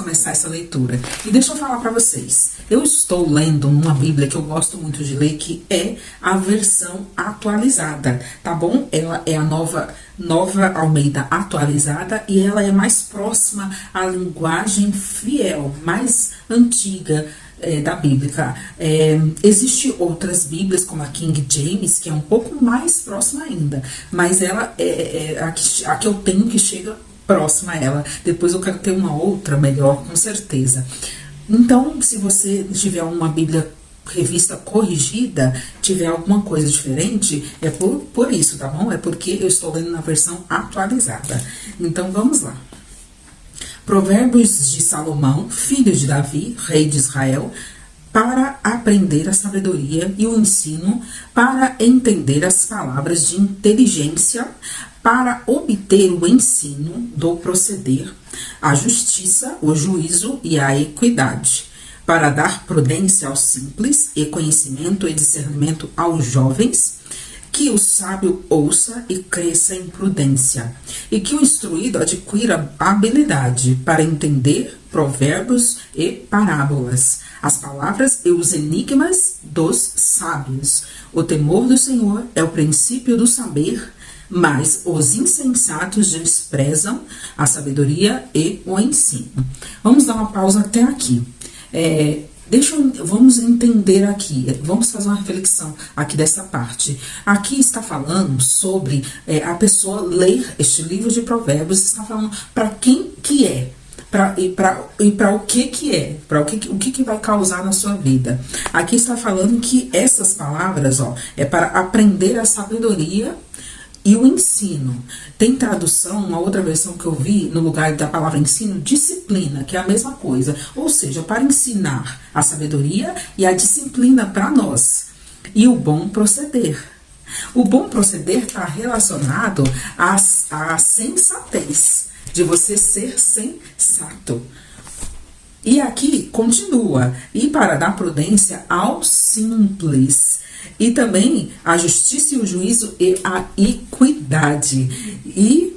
começar essa leitura. E deixa eu falar para vocês. Eu estou lendo uma Bíblia que eu gosto muito de ler, que é a versão atualizada, tá bom? Ela é a Nova Almeida atualizada e ela é mais próxima à linguagem fiel, mais antiga da Bíblia. Existem outras Bíblias, como a King James, que é um pouco mais próxima ainda, mas ela é a que eu tenho, que chega próxima a ela. Depois eu quero ter uma outra melhor, com certeza. Então, se você tiver uma Bíblia revista corrigida, tiver alguma coisa diferente, é por isso, tá bom? É porque eu estou lendo na versão atualizada. Então, vamos lá. Provérbios de Salomão, filho de Davi, rei de Israel, para aprender a sabedoria e o ensino, para entender as palavras de inteligência, para obter o ensino do proceder, a justiça, o juízo e a equidade, para dar prudência aos simples e conhecimento e discernimento aos jovens, que o sábio ouça e cresça em prudência, e que o instruído adquira habilidade para entender provérbios e parábolas, as palavras e os enigmas dos sábios. O temor do Senhor é o princípio do saber, mas os insensatos desprezam a sabedoria e o ensino. Vamos dar uma pausa até aqui. Vamos entender aqui, vamos fazer uma reflexão aqui dessa parte. Aqui está falando sobre a pessoa ler este livro de Provérbios, está falando para quem que é, e para o que é, para o que vai causar na sua vida. Aqui está falando que essas palavras, é para aprender a sabedoria e o ensino. Tem tradução, uma outra versão que eu vi, no lugar da palavra ensino, disciplina, que é a mesma coisa. Ou seja, para ensinar a sabedoria e a disciplina para nós. E o bom proceder. O bom proceder está relacionado à sensatez, de você ser sensato. E aqui continua, e para dar prudência ao simples. E também a justiça e o juízo e a equidade. E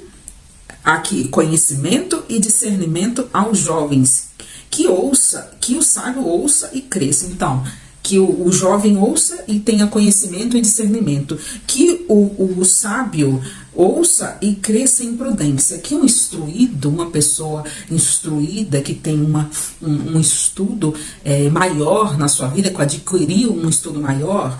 aqui, conhecimento e discernimento aos jovens. Que o sábio ouça e cresça. Então, que o jovem ouça e tenha conhecimento e discernimento. Que o sábio ouça e cresça em prudência. Que um instruído, uma pessoa instruída, que tem um estudo maior na sua vida, que adquiriu um estudo maior,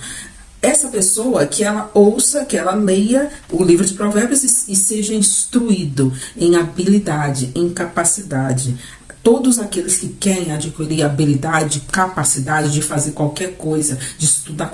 essa pessoa, que ela ouça, que ela leia o livro de Provérbios e seja instruído em habilidade, em capacidade. Todos aqueles que querem adquirir habilidade, capacidade de fazer qualquer coisa, de estudar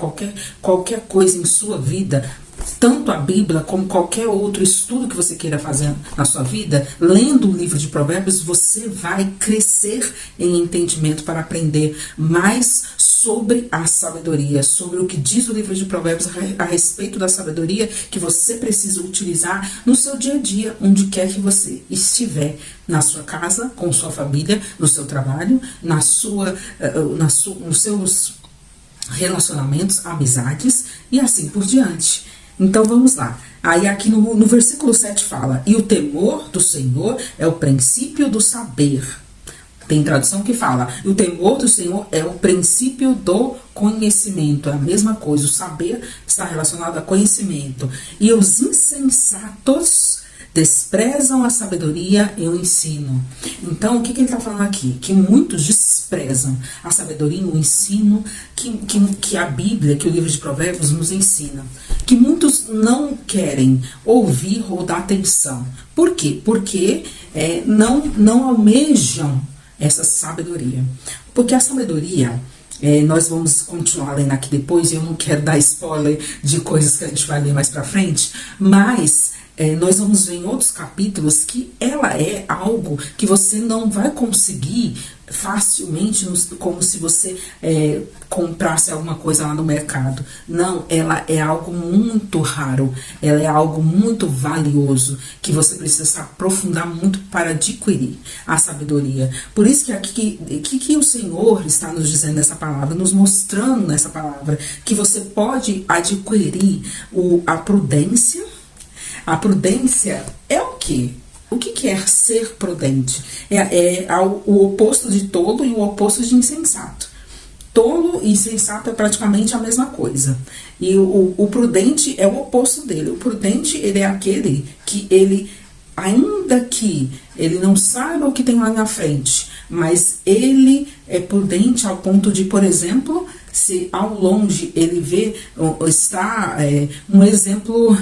qualquer coisa em sua vida, tanto a Bíblia como qualquer outro estudo que você queira fazer na sua vida, lendo o livro de Provérbios, você vai crescer em entendimento para aprender mais sobre a sabedoria, sobre o que diz o livro de Provérbios a respeito da sabedoria que você precisa utilizar no seu dia a dia, onde quer que você estiver, na sua casa, com sua família, no seu trabalho, nos seus relacionamentos, amizades e assim por diante. Então vamos lá. Aí aqui no versículo 7 fala: e o temor do Senhor é o princípio do saber. Tem tradução que fala: e o temor do Senhor é o princípio do conhecimento. É a mesma coisa, o saber está relacionado a conhecimento. E os insensatos desprezam a sabedoria e o ensino. Então, o que ele está falando aqui? Que muitos desprezam a sabedoria e o ensino que a Bíblia, que o livro de Provérbios nos ensina. Que muitos não querem ouvir ou dar atenção. Por quê? Porque não almejam essa sabedoria. Porque a sabedoria, nós vamos continuar lendo aqui depois, e eu não quero dar spoiler de coisas que a gente vai ler mais pra frente, mas nós vamos ver em outros capítulos que ela é algo que você não vai conseguir facilmente, como se você comprasse alguma coisa lá no mercado. Não, ela é algo muito raro, ela é algo muito valioso, que você precisa se aprofundar muito para adquirir a sabedoria. Por isso que aqui que o Senhor está nos dizendo nessa palavra, nos mostrando nessa palavra, que você pode adquirir a prudência. A prudência é o quê? O que é ser prudente? O oposto de tolo e o oposto de insensato. Tolo e insensato é praticamente a mesma coisa. E o prudente é o oposto dele. O prudente, ele é aquele que ele, ainda que ele não saiba o que tem lá na frente, mas ele é prudente ao ponto de, por exemplo, se ao longe ele vê, um exemplo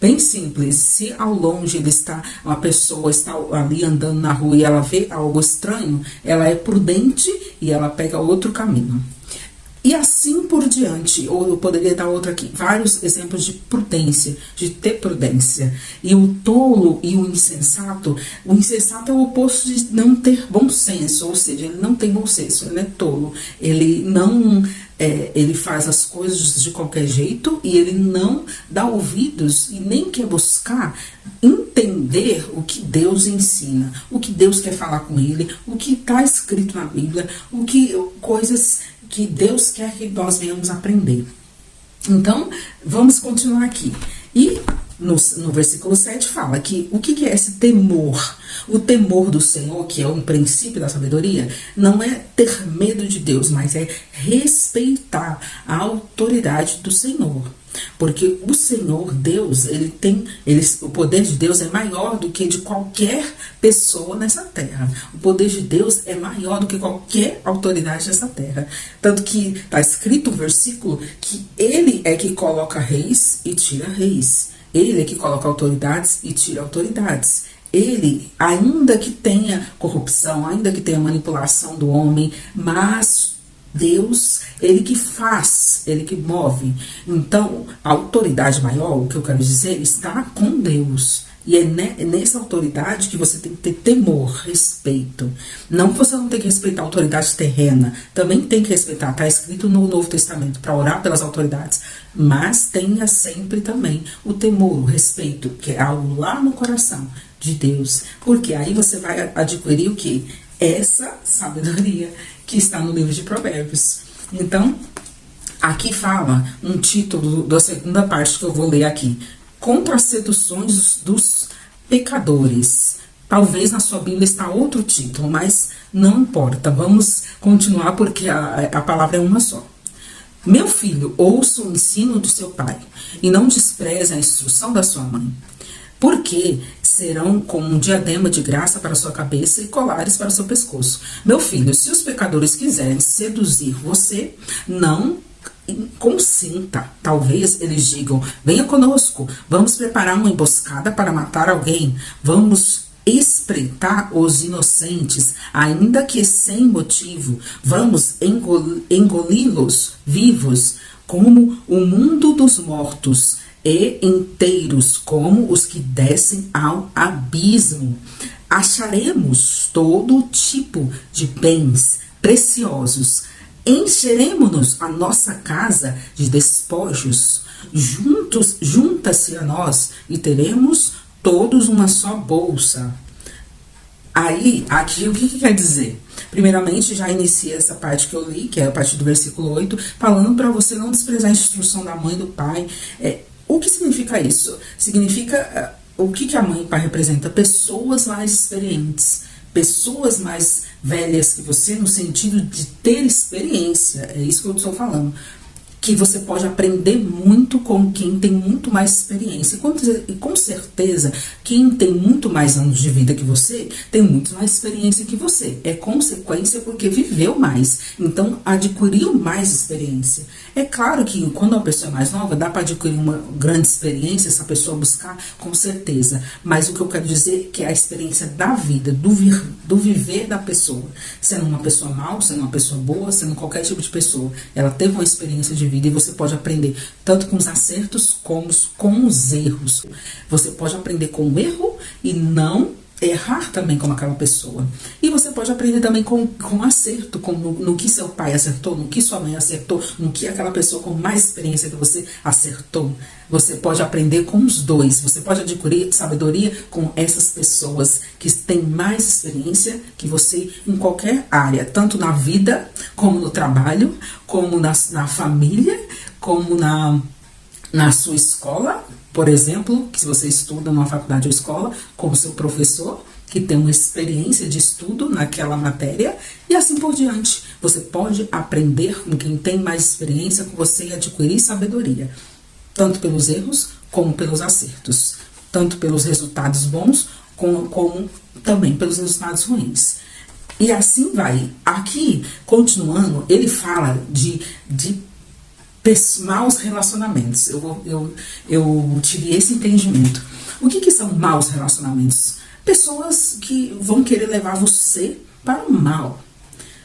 bem simples, se ao longe uma pessoa está ali andando na rua e ela vê algo estranho, ela é prudente e ela pega outro caminho. E assim por diante, ou eu poderia dar outro aqui, vários exemplos de prudência, de ter prudência. E o tolo e o insensato é o oposto de não ter bom senso, ou seja, ele não tem bom senso, ele é tolo, ele não... ele faz as coisas de qualquer jeito e ele não dá ouvidos e nem quer buscar entender o que Deus ensina, o que Deus quer falar com ele, o que está escrito na Bíblia, coisas que Deus quer que nós venhamos aprender. Então, vamos continuar aqui. E no versículo 7 fala que o que é esse temor? O temor do Senhor, que é um princípio da sabedoria, não é ter medo de Deus, mas é respeitar a autoridade do Senhor. Porque o Senhor, Deus, o poder de Deus é maior do que de qualquer pessoa nessa terra. O poder de Deus é maior do que qualquer autoridade nessa terra. Tanto que está escrito um versículo que ele é que coloca reis e tira reis. Ele é que coloca autoridades e tira autoridades. Ele, ainda que tenha corrupção, ainda que tenha manipulação do homem, mas Deus, ele que faz, ele que move. Então, a autoridade maior, o que eu quero dizer, está com Deus. E é nessa autoridade que você tem que ter temor, respeito. Não que você não tem que respeitar a autoridade terrena, também tem que respeitar, está escrito no Novo Testamento, para orar pelas autoridades. Mas tenha sempre também o temor, o respeito, que é algo lá no coração de Deus. Porque aí você vai adquirir o quê? Essa sabedoria que está no livro de Provérbios. Então, aqui fala um título da segunda parte que eu vou ler aqui. Contra as seduções dos pecadores. Talvez na sua Bíblia está outro título, mas não importa. Vamos continuar porque a palavra é uma só. Meu filho, ouça o ensino do seu pai e não despreze a instrução da sua mãe. Porque serão como um diadema de graça para a sua cabeça e colares para o seu pescoço. Meu filho, se os pecadores quiserem seduzir você, não consinta. Talvez eles digam, venha conosco, vamos preparar uma emboscada para matar alguém, vamos espreitar os inocentes, ainda que sem motivo, vamos engoli-los vivos, como o mundo dos mortos, e inteiros como os que descem ao abismo. Acharemos todo tipo de bens preciosos. Encheremos-nos a nossa casa de despojos. Junta-se a nós e teremos todos uma só bolsa. Aí, aqui o que quer dizer? Primeiramente, já inicia essa parte que eu li, que é a partir do versículo 8, falando para você não desprezar a instrução da mãe e do pai. O que significa isso? Significa, o que a mãe e o pai representam? Pessoas mais experientes, pessoas mais velhas que você, no sentido de ter experiência, é isso que eu estou falando. Que você pode aprender muito com quem tem muito mais experiência. E com certeza, quem tem muito mais anos de vida que você, tem muito mais experiência que você. É consequência porque viveu mais. Então, adquiriu mais experiência. É claro que quando uma pessoa é mais nova, dá para adquirir uma grande experiência, essa pessoa buscar, com certeza. Mas o que eu quero dizer é que é a experiência da vida, do viver da pessoa. Sendo uma pessoa mal, sendo uma pessoa boa, sendo qualquer tipo de pessoa. Ela teve uma experiência de vida e você pode aprender tanto com os acertos como com os erros. Você pode aprender com o erro e não errar também como aquela pessoa. E você pode aprender também com acerto, no que seu pai acertou, no que sua mãe acertou, no que aquela pessoa com mais experiência que você acertou. Você pode aprender com os dois. Você pode adquirir sabedoria com essas pessoas que têm mais experiência que você em qualquer área, tanto na vida, como no trabalho, como na família, como na sua escola, por exemplo, que se você estuda numa faculdade ou escola, como seu professor, que tem uma experiência de estudo naquela matéria, e assim por diante. Você pode aprender com quem tem mais experiência com você e adquirir sabedoria, tanto pelos erros como pelos acertos, tanto pelos resultados bons como também pelos resultados ruins. E assim vai. Aqui, continuando, ele fala de maus relacionamentos. Eu tive esse entendimento. O que são maus relacionamentos? Pessoas que vão querer levar você para o mal,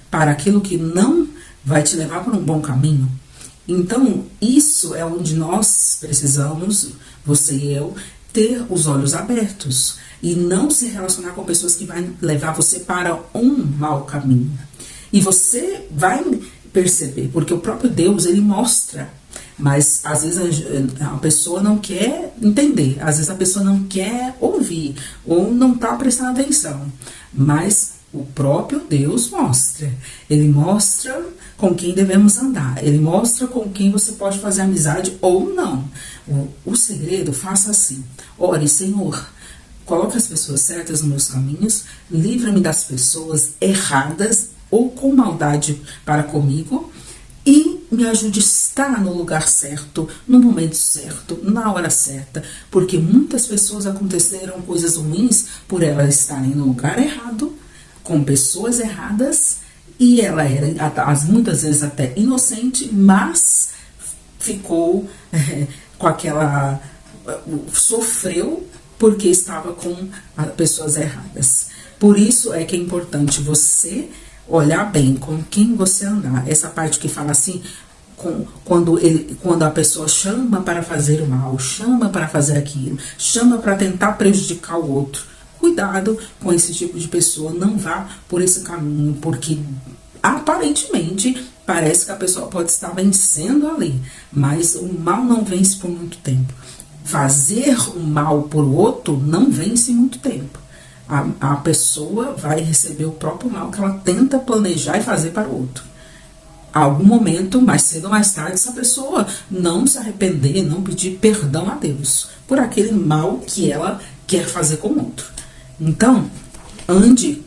para aquilo que não vai te levar para um bom caminho. Então, isso é onde nós precisamos, você e eu, ter os olhos abertos e não se relacionar com pessoas que vão levar você para um mau caminho. E você vai perceber, porque o próprio Deus, ele mostra, mas às vezes a pessoa não quer entender, às vezes a pessoa não quer ouvir, ou não está prestando atenção, mas o próprio Deus mostra. Ele mostra com quem devemos andar, ele mostra com quem você pode fazer amizade ou não. O segredo, faça assim: ore, Senhor, coloque as pessoas certas nos meus caminhos, livra-me das pessoas erradas ou com maldade para comigo, e me ajude a estar no lugar certo, no momento certo, na hora certa, porque muitas pessoas aconteceram coisas ruins por elas estarem no lugar errado, com pessoas erradas, e ela era muitas vezes até inocente, mas ficou com aquela... sofreu porque estava com pessoas erradas. Por isso é que é importante você olhar bem com quem você andar. Essa parte que fala assim, quando a pessoa chama para fazer o mal, chama para fazer aquilo, chama para tentar prejudicar o outro. Cuidado com esse tipo de pessoa, não vá por esse caminho, porque aparentemente parece que a pessoa pode estar vencendo ali, mas o mal não vence por muito tempo. Fazer o mal por outro não vence muito tempo. A pessoa vai receber o próprio mal que ela tenta planejar e fazer para o outro. A algum momento, mais cedo ou mais tarde, essa pessoa não se arrepender, não pedir perdão a Deus por aquele mal que ela quer fazer com o outro. Então, ande,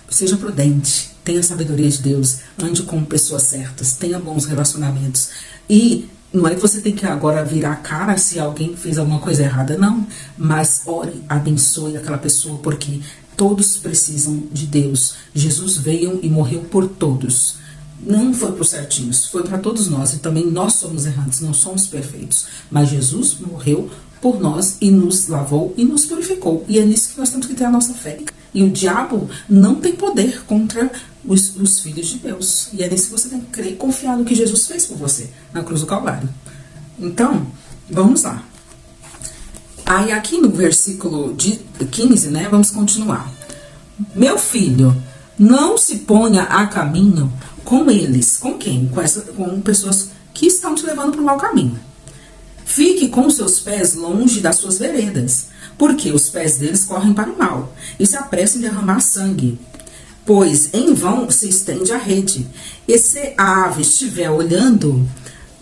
seja prudente, tenha a sabedoria de Deus, ande com pessoas certas, tenha bons relacionamentos. E não é que você tem que agora virar a cara se alguém fez alguma coisa errada, não. Mas ore, abençoe aquela pessoa, porque todos precisam de Deus. Jesus veio e morreu por todos. Não foi para os certinhos, foi para todos nós. E também nós somos errantes, não somos perfeitos. Mas Jesus morreu por nós e nos lavou e nos purificou. E é nisso que nós temos que ter a nossa fé. E o diabo não tem poder contra os filhos de Deus. E é nisso que você tem que crer e confiar no que Jesus fez por você na cruz do Calvário. Então, vamos lá. Aí aqui no versículo 15, né, vamos continuar. Meu filho, não se ponha a caminho com eles. Com quem? Com pessoas que estão te levando para o mau caminho. Fique com seus pés longe das suas veredas, porque os pés deles correm para o mal e se apressam em derramar sangue. Pois em vão se estende a rede, e se a ave estiver olhando,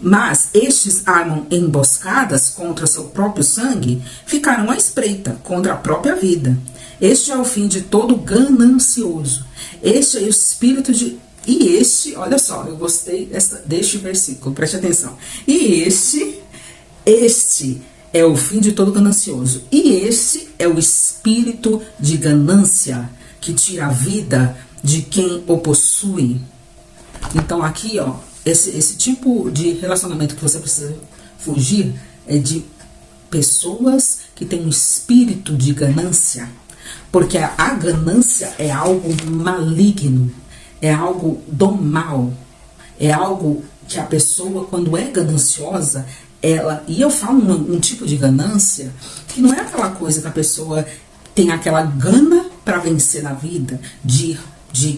mas estes armam emboscadas contra seu próprio sangue, ficarão à espreita contra a própria vida. Este é o fim de todo ganancioso. Este é o espírito de... E este, olha só, eu gostei deste versículo, preste atenção. E este é o fim de todo ganancioso. E este é o espírito de ganância que tira a vida de quem o possui. Então aqui, ó, esse tipo de relacionamento que você precisa fugir é de pessoas que têm um espírito de ganância. Porque a ganância é algo maligno, é algo do mal, é algo que a pessoa, quando é gananciosa, e eu falo um tipo de ganância que não é aquela coisa que a pessoa tem aquela gana para vencer na vida, de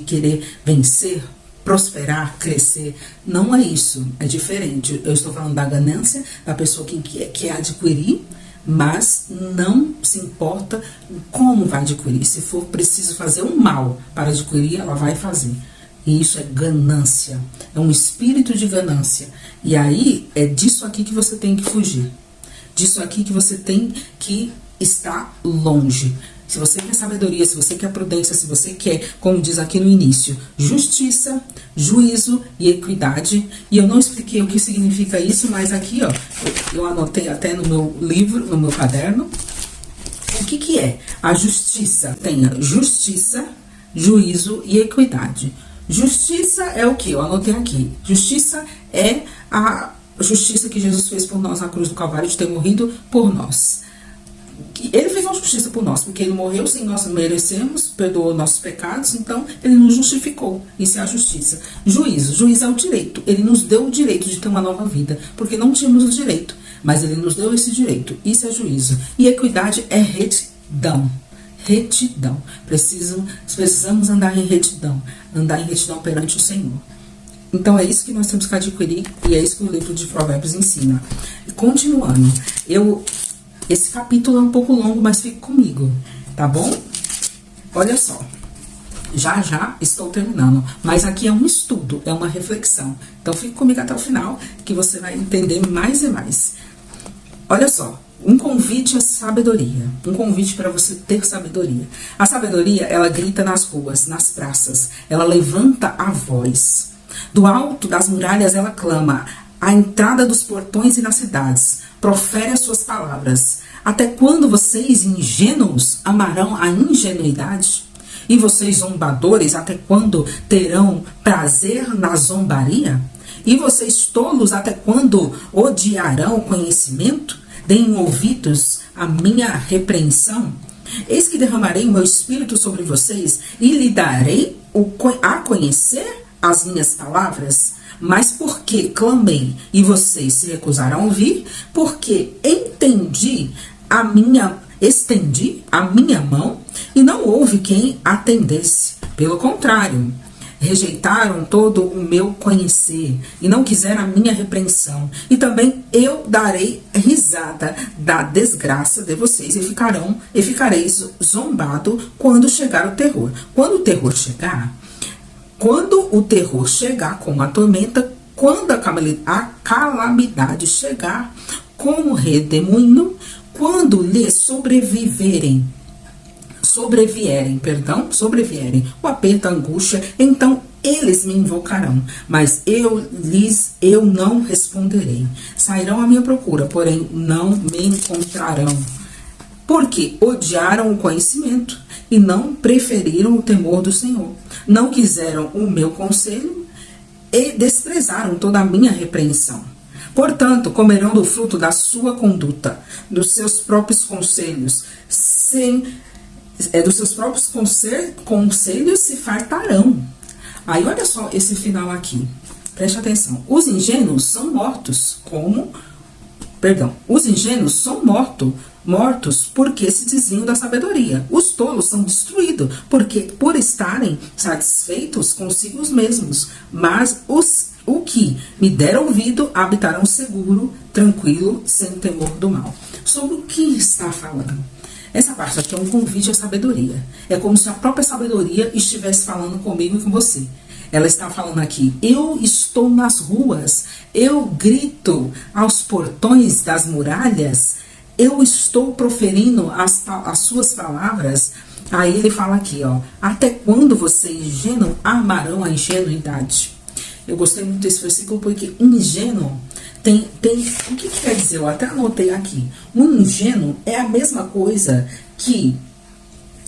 querer vencer, prosperar, crescer. Não é isso, é diferente. Eu estou falando da ganância, da pessoa que quer adquirir, mas não se importa como vai adquirir. Se for preciso fazer um mal para adquirir, ela vai fazer. E isso é ganância, é um espírito de ganância. E aí é disso aqui que você tem que fugir. disso aqui que você tem que estar longe. Se você quer sabedoria, se você quer prudência, se você quer, como diz aqui no início, justiça, juízo e equidade. E eu não expliquei o que significa isso, mas aqui, ó, eu anotei até no meu livro, no meu caderno. O que é a justiça? Tenha justiça, juízo e equidade. Justiça é o que? Eu anotei aqui. Justiça é a justiça que Jesus fez por nós na cruz do Calvário, de ter morrido por nós. Ele fez uma justiça por nós, porque ele morreu sem nós merecermos, perdoou nossos pecados, então ele nos justificou. Isso é a justiça. Juízo. Juízo é o direito. Ele nos deu o direito de ter uma nova vida, porque não tínhamos o direito, mas ele nos deu esse direito. Isso é juízo. E equidade é retidão. Retidão. Precisamos andar em retidão. Andar em retidão perante o Senhor. Então é isso que nós temos que adquirir e é isso que o livro de Provérbios ensina. Continuando, esse capítulo é um pouco longo, mas fique comigo, tá bom? Olha só, já estou terminando, mas aqui é um estudo, é uma reflexão. Então fique comigo até o final, que você vai entender mais e mais. Olha só, um convite à sabedoria, um convite para você ter sabedoria. A sabedoria, ela grita nas ruas, nas praças, ela levanta a voz. Do alto das muralhas ela clama, à entrada dos portões e nas cidades, profere as suas palavras. Até quando vocês ingênuos amarão a ingenuidade? E vocês zombadores, até quando terão prazer na zombaria? E vocês tolos, até quando odiarão o conhecimento? Deem ouvidos à minha repreensão? Eis que derramarei o meu espírito sobre vocês e lhe darei a conhecer as minhas palavras. Mas porque clamei e vocês se recusaram a ouvir, porque estendi a minha mão e não houve quem atendesse. Pelo contrário, rejeitaram todo o meu conhecer e não quiseram a minha repreensão. E também eu darei risada da desgraça de vocês e ficareis zombado quando chegar o terror. Quando o terror chegar como a tormenta, quando a calamidade chegar como redemoinho, quando lhe sobrevierem o aperto, a angústia, então eles me invocarão, mas eu não responderei. Sairão à minha procura, porém não me encontrarão, porque odiaram o conhecimento e não preferiram o temor do Senhor. Não quiseram o meu conselho e desprezaram toda a minha repreensão. Portanto, comerão do fruto da sua conduta, dos seus próprios conselhos, conselhos se fartarão. Aí olha só esse final aqui. Preste atenção. Os ingênuos são mortos porque se desviam da sabedoria. Os tolos são destruídos por estarem satisfeitos consigo mesmos. Mas o que me der ouvido habitarão seguro, tranquilo, sem temor do mal. Sobre o que está falando? Essa parte aqui é um convite à sabedoria. É como se a própria sabedoria estivesse falando comigo e com você. Ela está falando aqui, eu estou nas ruas, eu grito aos portões das muralhas, eu estou proferindo as suas palavras. Aí ele fala aqui, ó, até quando vocês ingênuos amarão a ingenuidade? Eu gostei muito desse versículo porque ingênuo tem o que quer dizer? Eu até anotei aqui. O ingênuo é a mesma coisa que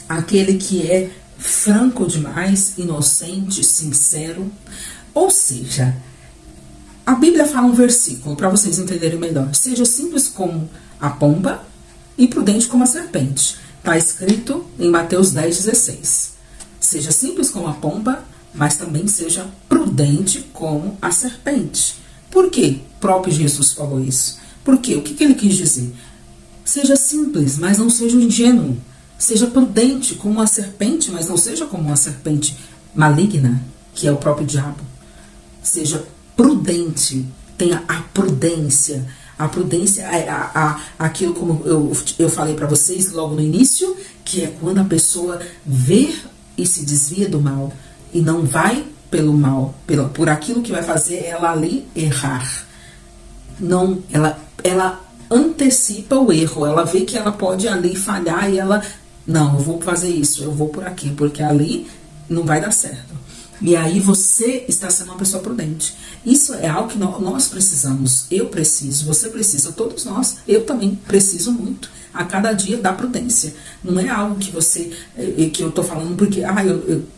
aquele que é franco demais, inocente, sincero. Ou seja, a Bíblia fala um versículo para vocês entenderem melhor. Seja simples como a pomba e prudente como a serpente. Está escrito em Mateus 10,16. Seja simples como a pomba, mas também seja prudente como a serpente. Por que o próprio Jesus falou isso? Por quê? O que ele quis dizer? Seja simples, mas não seja ingênuo. Seja prudente como uma serpente, mas não seja como uma serpente maligna, que é o próprio diabo. Seja prudente, tenha a prudência. A prudência é aquilo como eu falei para vocês logo no início, que é quando a pessoa vê e se desvia do mal e não vai pelo mal, por aquilo que vai fazer ela ali errar. Não, ela antecipa o erro, ela vê que ela pode ali falhar e ela, não, eu vou fazer isso, eu vou por aqui, porque ali não vai dar certo. E aí você está sendo uma pessoa prudente. Isso é algo que nós precisamos. Eu preciso, você precisa, todos nós. Eu também preciso muito. A cada dia da prudência. Não é algo que você, que eu estou falando porque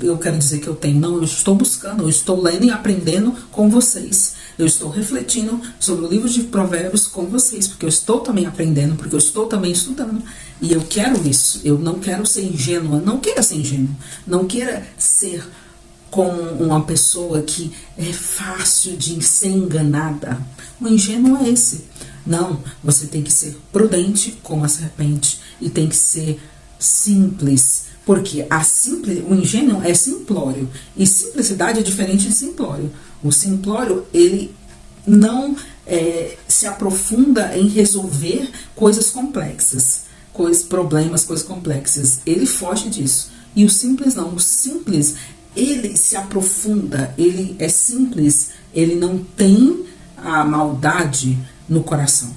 eu quero dizer que eu tenho. Não, eu estou buscando, eu estou lendo e aprendendo com vocês. Eu estou refletindo sobre o livro de Provérbios com vocês, porque eu estou também aprendendo, porque eu estou também estudando. E eu quero isso. Eu não quero ser ingênua. Não queira ser ingênuo. Não queira ser como uma pessoa que é fácil de ser enganada. O ingênuo é esse. Não, você tem que ser prudente como a serpente e tem que ser simples, porque o ingênuo é simplório e simplicidade é diferente de simplório. O simplório, ele não se aprofunda em resolver coisas complexas, problemas, coisas complexas. Ele foge disso. E o simples não. O simples, ele se aprofunda, ele é simples, ele não tem a maldade no coração.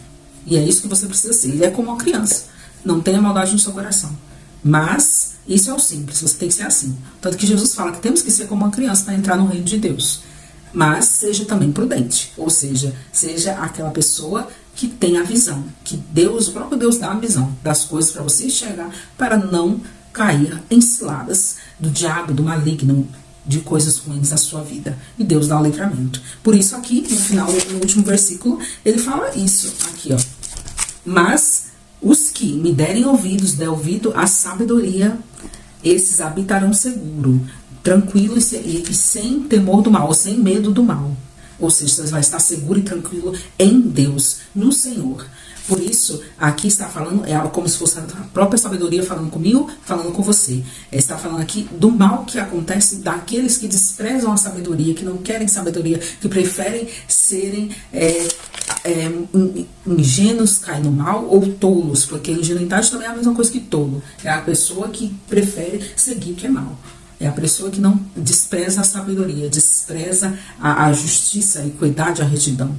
E é isso que você precisa ser. Ele é como uma criança, não tem a maldade no seu coração. Mas isso é o simples, você tem que ser assim. Tanto que Jesus fala que temos que ser como uma criança para entrar no reino de Deus. Mas seja também prudente, ou seja aquela pessoa que tem a visão, que Deus, o próprio Deus dá a visão das coisas para você enxergar, para não cair em ciladas do diabo, do maligno, de coisas ruins na sua vida. E Deus dá o livramento. Por isso aqui, no final, no último versículo, ele fala isso, aqui, ó. Mas os que me derem ouvidos, der ouvido à sabedoria, esses habitarão seguro, tranquilo e sem temor do mal, ou sem medo do mal. Ou seja, você vai estar seguro e tranquilo em Deus, no Senhor. Por isso, aqui está falando, é como se fosse a própria sabedoria falando comigo, falando com você. Está falando aqui do mal que acontece daqueles que desprezam a sabedoria, que não querem sabedoria, que preferem serem ingênuos, cair no mal, ou tolos, porque ingenuidade também é a mesma coisa que tolo. É a pessoa que prefere seguir o que é mal. É a pessoa que não despreza a sabedoria, despreza a justiça, a equidade, a retidão.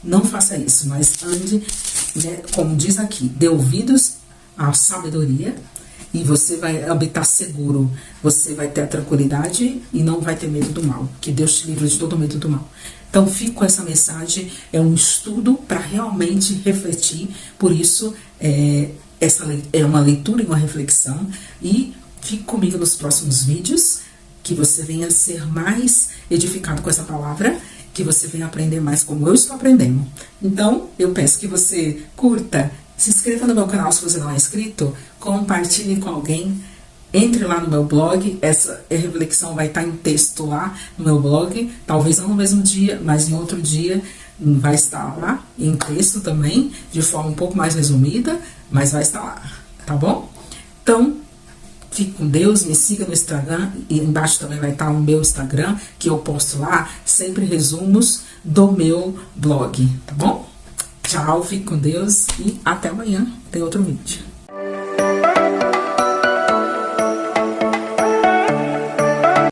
Não faça isso, mas ande, né, como diz aqui, dê ouvidos à sabedoria e você vai habitar seguro. Você vai ter a tranquilidade e não vai ter medo do mal. Que Deus te livre de todo medo do mal. Então, fico com essa mensagem. É um estudo para realmente refletir. Por isso, essa é uma leitura e uma reflexão. E fique comigo nos próximos vídeos, que você venha ser mais edificado com essa palavra, que você venha aprender mais como eu estou aprendendo. Então, eu peço que você curta, se inscreva no meu canal se você não é inscrito, compartilhe com alguém, entre lá no meu blog, essa reflexão vai estar em texto lá no meu blog, talvez não no mesmo dia, mas em outro dia vai estar lá, em texto também, de forma um pouco mais resumida, mas vai estar lá, tá bom? Então, fique com Deus, me siga no Instagram, e embaixo também vai estar o meu Instagram, que eu posto lá sempre resumos do meu blog, tá bom? Tchau, fique com Deus e até amanhã, tem outro vídeo.